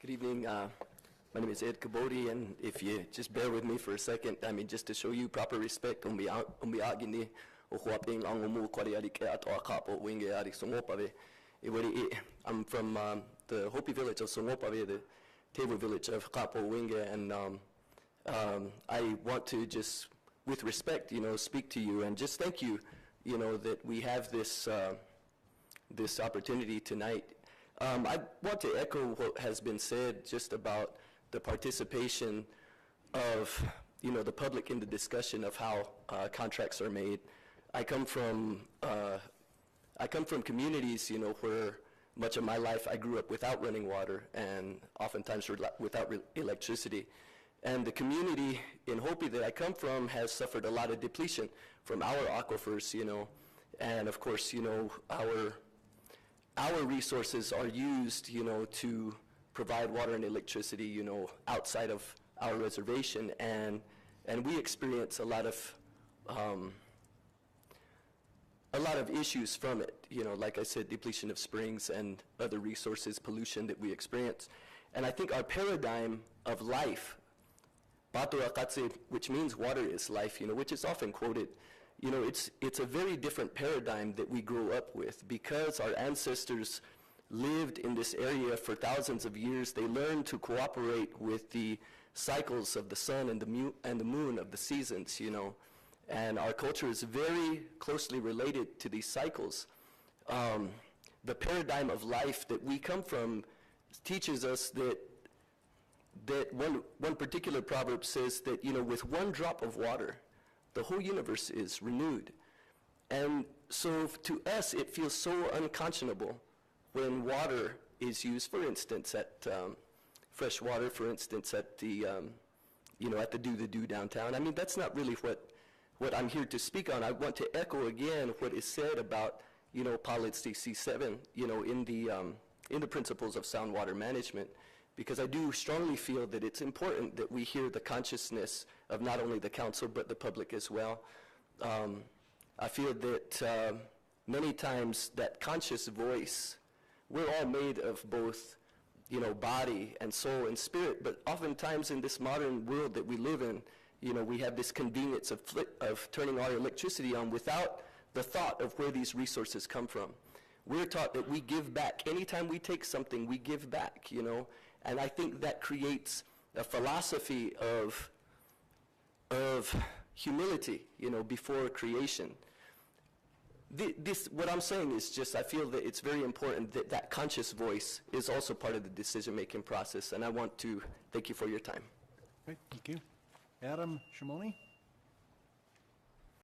Good evening. My name is Kabotie, and if you just bear with me for a second, I mean, just to show you proper respect, I'm from the Hopi village of Songopave, the Tewa village of Kapo Winge, and I want to just, with respect, speak to you and just thank you, that we have this this opportunity tonight. I want to echo what has been said just about the participation of, the public in the discussion of how contracts are made. I come from communities, where much of my life I grew up without running water and oftentimes without electricity. And the community in Hopi that I come from has suffered a lot of depletion from our aquifers, and of course, our resources are used, to provide water and electricity, outside of our reservation, and we experience a lot of issues from it. Like I said, depletion of springs and other resources, pollution that we experience. And I think our paradigm of life, Bato Akatse, which means water is life, which is often quoted, it's a very different paradigm that we grew up with because our ancestors lived in this area for thousands of years. They learned to cooperate with the cycles of the sun and the moon of the seasons, and our culture is very closely related to these cycles. The paradigm of life that we come from teaches us that one particular proverb says that, with one drop of water, the whole universe is renewed. And so to us, it feels so unconscionable when water is used, for instance, at fresh water, for instance, at the, at the Do downtown. I mean, that's not really what I'm here to speak on. I want to echo again what is said about, Policy C7, in the principles of sound water management, because I do strongly feel that it's important that we hear the consciousness of not only the council but the public as well. I feel that many times that conscious voice, we're all made of both, body and soul and spirit, but oftentimes in this modern world that we live in, we have this convenience of turning our electricity on without the thought of where these resources come from. We're taught that we give back. Anytime we take something, we give back, and I think that creates a philosophy of humility, before creation. What I'm saying is just, I feel that it's very important that that conscious voice is also part of the decision-making process, and I want to thank you for your time. Great, thank you. Adam Shimoni?